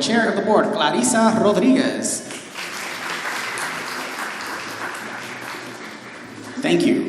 Chair of the Board, Clarissa Rodriguez. Thank you.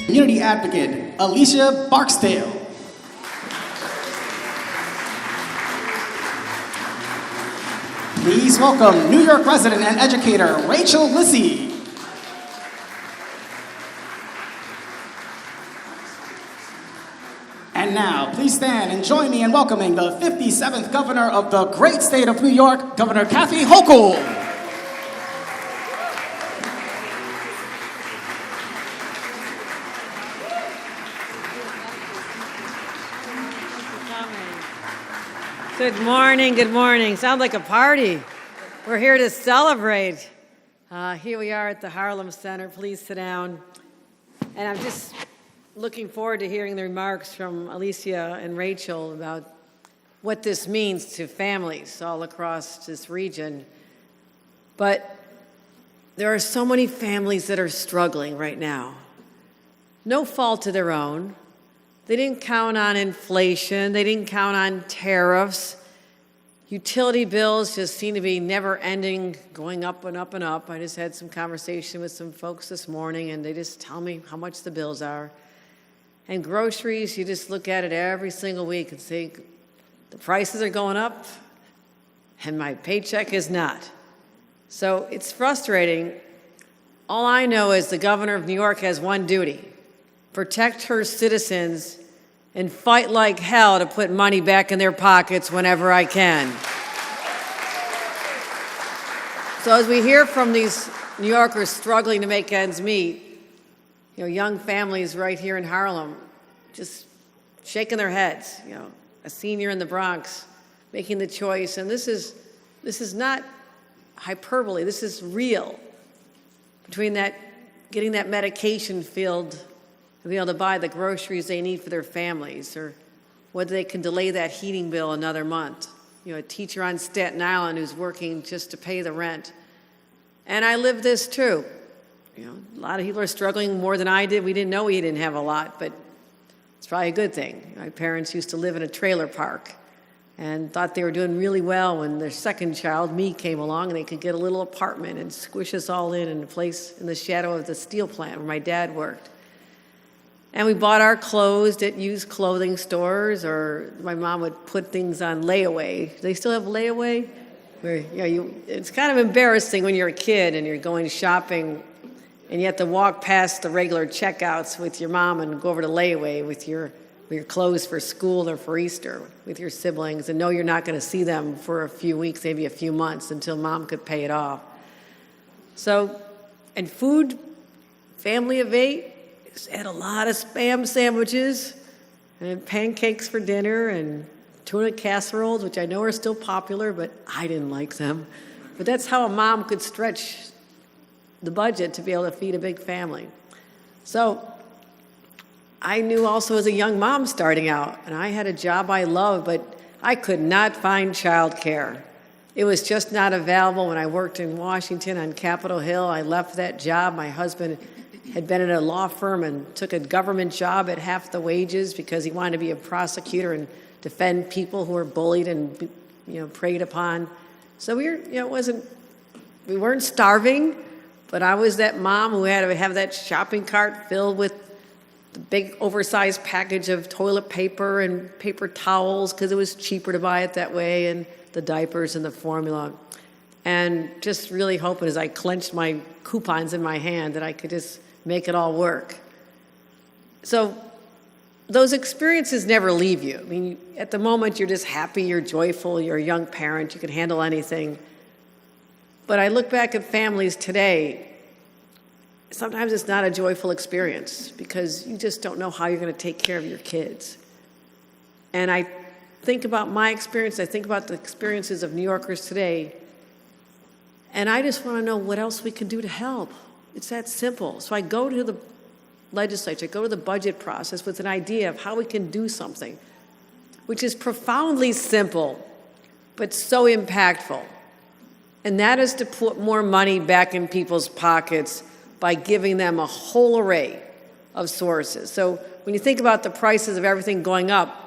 Community Advocate, Alicia Barksdale. Please welcome New York resident and educator, Rachel Lissy. And now, please stand and join me in welcoming the 57th Governor of the great state of New York, Governor Kathy Hochul. Good morning, good morning. Sounds like a party. We're here to celebrate. Here we are at the Harlem Center. Please sit down. And I'm just looking forward to hearing the remarks from Alicia and Rachel about what this means to families all across this region. But there are so many families that are struggling right now. No fault of their own. They didn't count on inflation. They didn't count on tariffs. Utility bills just seem to be never ending, going up and up and up. I just had some conversation with some folks this morning, and they just tell me how much the bills are. And groceries, you just look at it every single week and think, the prices are going up, and my paycheck is not. So it's frustrating. All I know is the governor of New York has one duty: protect her citizens and fight like hell to put money back in their pockets whenever I can. So as we hear from these New Yorkers struggling to make ends meet, young families right here in Harlem just shaking their heads, a senior in the Bronx making the choice, and this is not hyperbole, this is real, between that getting that medication filled to be able to buy the groceries they need for their families, or whether they can delay that heating bill another month. A teacher on Staten Island who's working just to pay the rent. And I live this too. A lot of people are struggling more than I did. We didn't know we didn't have a lot, but it's probably a good thing. My parents used to live in a trailer park and thought they were doing really well when their second child, me, came along, and they could get a little apartment and squish us all in a place in the shadow of the steel plant where my dad worked. And we bought our clothes at used clothing stores, or my mom would put things on layaway. Do they still have layaway? Where, it's kind of embarrassing when you're a kid and you're going shopping and you have to walk past the regular checkouts with your mom and go over to layaway with your clothes for school or for Easter with your siblings, and know you're not going to see them for a few weeks, maybe a few months, until mom could pay it off. So, and food, family of 8, had a lot of Spam sandwiches and pancakes for dinner and tuna casseroles, which I know are still popular, but I didn't like them. But that's how a mom could stretch the budget to be able to feed a big family. So I knew also as a young mom starting out, and I had a job I loved, but I could not find childcare. It was just not available. When I worked in Washington on Capitol Hill, I left that job. My husband had been at a law firm and took a government job at half the wages because he wanted to be a prosecutor and defend people who were bullied and preyed upon. So it wasn't We weren't starving, but I was that mom who had to have that shopping cart filled with the big oversized package of toilet paper and paper towels because it was cheaper to buy it that way, and the diapers and the formula. And just really hoping as I clenched my coupons in my hand that I could just make it all work. So those experiences never leave you. I mean, at the moment, you're just happy, you're joyful, you're a young parent, you can handle anything. But I look back at families today, sometimes it's not a joyful experience because you just don't know how you're going to take care of your kids. And I think about my experience, I think about the experiences of New Yorkers today, and I just want to know what else we can do to help. It's that simple. So I go to the legislature, I go to the budget process with an idea of how we can do something, which is profoundly simple, but so impactful. And that is to put more money back in people's pockets by giving them a whole array of sources. So when you think about the prices of everything going up,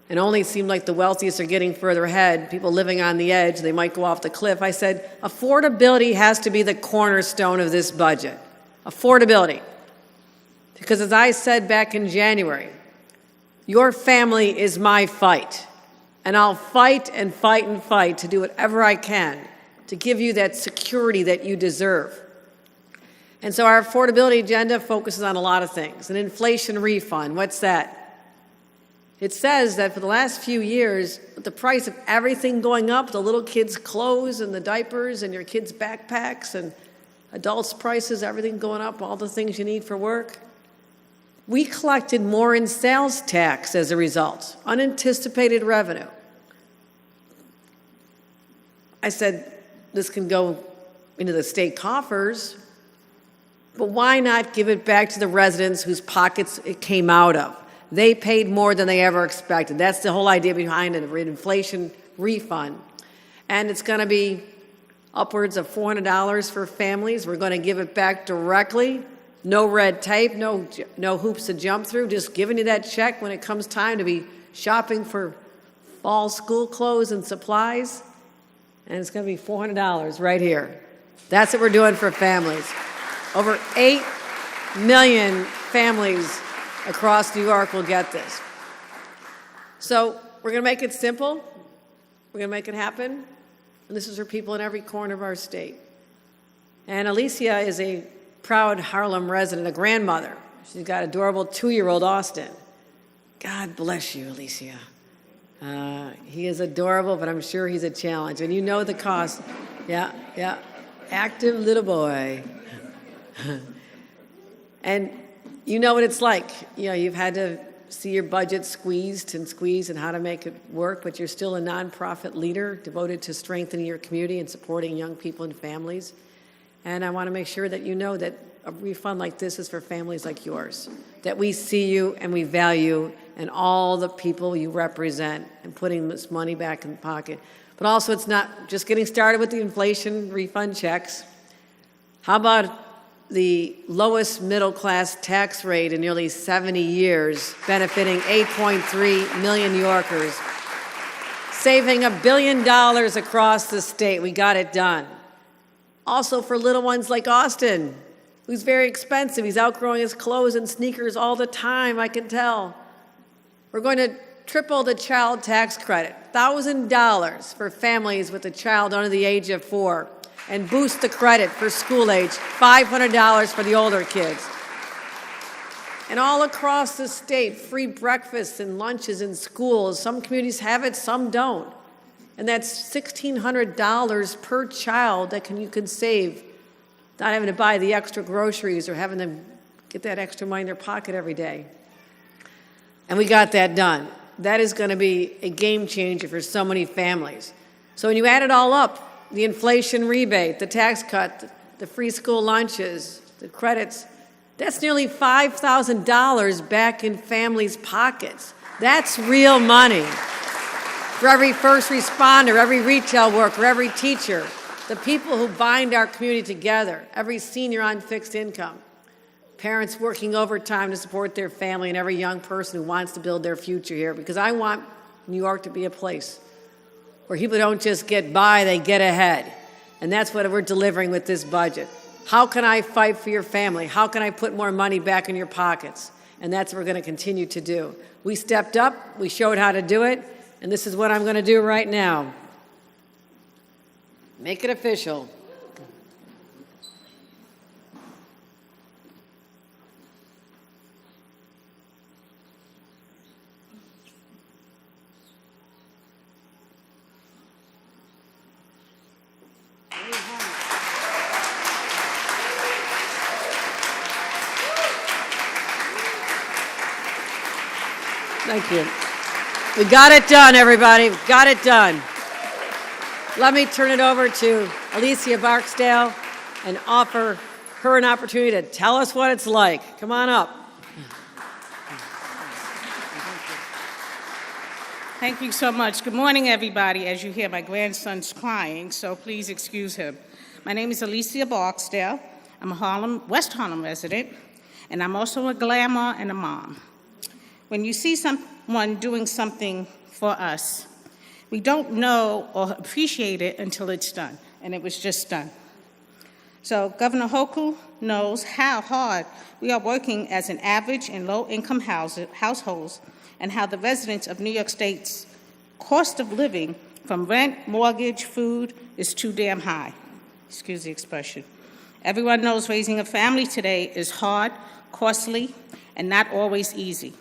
and only seem like the wealthiest are getting further ahead, people living on the edge, they might go off the cliff, I said, affordability has to be the cornerstone of this budget. Affordability. Because as I said back in January, your family is my fight. And I'll fight and fight and fight to do whatever I can to give you that security that you deserve. And so our affordability agenda focuses on a lot of things. An inflation refund, what's that? It says that for the last few years, with the price of everything going up, the little kids' clothes and the diapers and your kids' backpacks and adults' prices, everything going up, all the things you need for work, we collected more in sales tax as a result, unanticipated revenue. I said, this can go into the state coffers, but why not give it back to the residents whose pockets it came out of? They paid more than they ever expected. That's the whole idea behind an inflation refund. And it's going to be upwards of $400 for families. We're going to give it back directly. No red tape, no hoops to jump through, just giving you that check when it comes time to be shopping for fall school clothes and supplies. And it's going to be $400 right here. That's what we're doing for families. Over 8 million families across New York will get this. So we're going to make it simple. We're going to make it happen. And this is for people in every corner of our state. And Alicia is a proud Harlem resident, a grandmother. She's got adorable 2-year-old Austin. God bless you, Alicia. He is adorable, but I'm sure he's a challenge. And you know the cost. Yeah. Active little boy. And you know what it's like. You know, you've had to see your budget squeezed and how to make it work, but you're still a nonprofit leader devoted to strengthening your community and supporting young people and families. And I want to make sure that you know that a refund like this is for families like yours, that we see you and we value and all the people you represent and putting this money back in the pocket. But also it's not just getting started with the inflation refund checks. How about the lowest middle-class tax rate in nearly 70 years, benefiting 8.3 million New Yorkers, saving $1 billion across the state. We got it done. Also for little ones like Austin, who's very expensive. He's outgrowing his clothes and sneakers all the time, I can tell. We're going to triple the child tax credit, $1,000 for families with a child under the age of 4, and boost the credit for school age, $500 for the older kids. And all across the state, free breakfasts and lunches in schools. Some communities have it, some don't. And that's $1,600 per child that you can save, not having to buy the extra groceries or having them get that extra money in their pocket every day. And we got that done. That is going to be a game changer for so many families. So when you add it all up, the inflation rebate, the tax cut, the free school lunches, the credits, that's nearly $5,000 back in families' pockets. That's real money. For every first responder, every retail worker, every teacher, the people who bind our community together, every senior on fixed income, parents working overtime to support their family, and every young person who wants to build their future here, because I want New York to be a place where people don't just get by, they get ahead. And that's what we're delivering with this budget. How can I fight for your family? How can I put more money back in your pockets? And that's what we're going to continue to do. We stepped up, we showed how to do it, and this is what I'm going to do right now. Make it official. Thank you. We got it done, everybody. We got it done. Let me turn it over to Alicia Barksdale and offer her an opportunity to tell us what it's like. Come on up. Thank you so much. Good morning, everybody. As you hear, my grandson's crying, so please excuse him. My name is Alicia Barksdale. I'm a West Harlem resident, and I'm also a glamour and a mom. When you see someone doing something for us, we don't know or appreciate it until it's done, and it was just done. So Governor Hochul knows how hard we are working as an average and low-income households, and how the residents of New York State's cost of living from rent, mortgage, food is too damn high. Excuse the expression. Everyone knows raising a family today is hard, costly, and not always easy.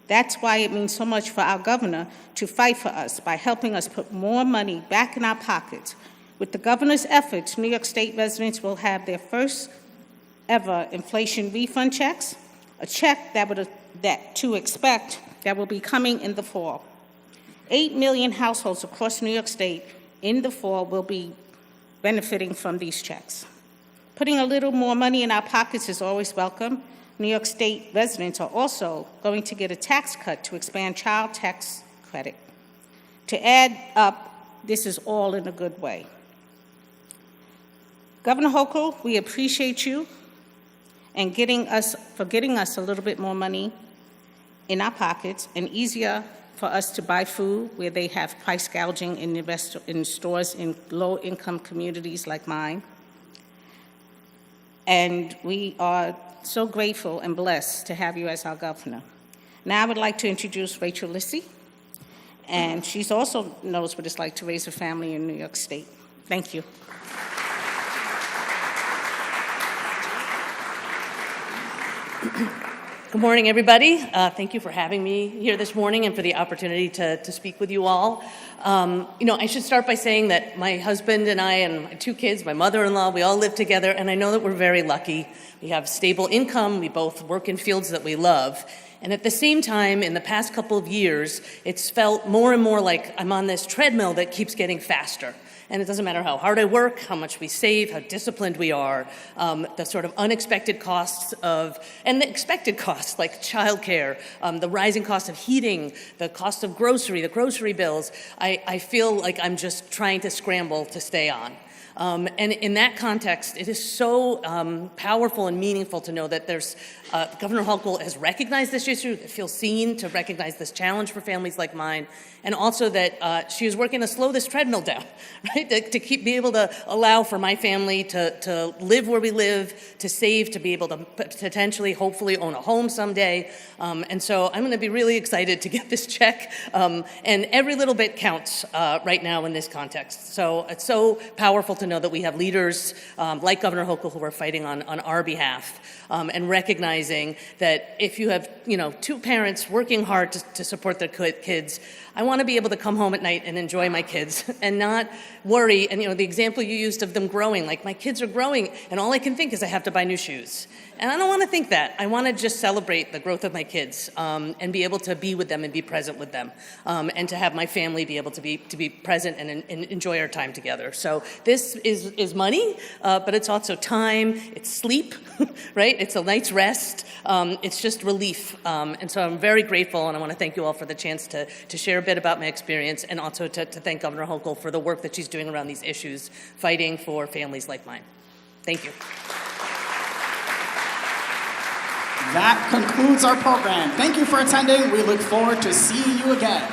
That's why it means so much for our governor to fight for us by helping us put more money back in our pockets. With the governor's efforts, New York State residents will have their first ever inflation refund checks, a check that will be coming in the fall. 8 million households across New York State in the fall will be benefiting from these checks. Putting a little more money in our pockets is always welcome. New York State residents are also going to get a tax cut to expand child tax credit. To add up, this is all in a good way. Governor Hochul, we appreciate you and getting us a little bit more money in our pockets and easier for us to buy food where they have price gouging in stores in low-income communities like mine. And we are so grateful and blessed to have you as our governor. Now I would like to introduce Rachel Lissy, and she also knows what it's like to raise a family in New York State. Thank you. Good morning, everybody. Thank you for having me here this morning and for the opportunity to speak with you all. I should start by saying that my husband and I and my 2 kids, my mother-in-law, we all live together, and I know that we're very lucky. We have stable income. We both work in fields that we love. And at the same time, in the past couple of years, it's felt more and more like I'm on this treadmill that keeps getting faster. And it doesn't matter how hard I work, how much we save, how disciplined we are, the sort of unexpected costs and the expected costs like childcare, the rising cost of heating, the cost of the grocery bills, I feel like I'm just trying to scramble to stay on. And in that context, it is so powerful and meaningful to know that Governor Hochul has recognized this issue, that feels seen to recognize this challenge for families like mine, and also that she is working to slow this treadmill down, right? To be able to allow for my family to live where we live, to save, to be able to potentially, hopefully, own a home someday. And so I'm going to be really excited to get this check, and every little bit counts right now in this context. So it's so powerful to know that we have leaders like Governor Hochul who are fighting on our behalf, and recognizing that if you have 2 parents working hard to support their kids, I want to be able to come home at night and enjoy my kids and not worry. And the example you used of them growing, like my kids are growing and all I can think is I have to buy new shoes. And I don't want to think that. I want to just celebrate the growth of my kids, and be able to be with them and be present with them, and to have my family be able to be present and enjoy our time together. So this is money, but it's also time, it's sleep, right? It's a night's rest. It's just relief. And so I'm very grateful, and I want to thank you all for the chance to share a bit about my experience, and also to thank Governor Hochul for the work that she's doing around these issues, fighting for families like mine. Thank you. That concludes our program. Thank you for attending. We look forward to seeing you again.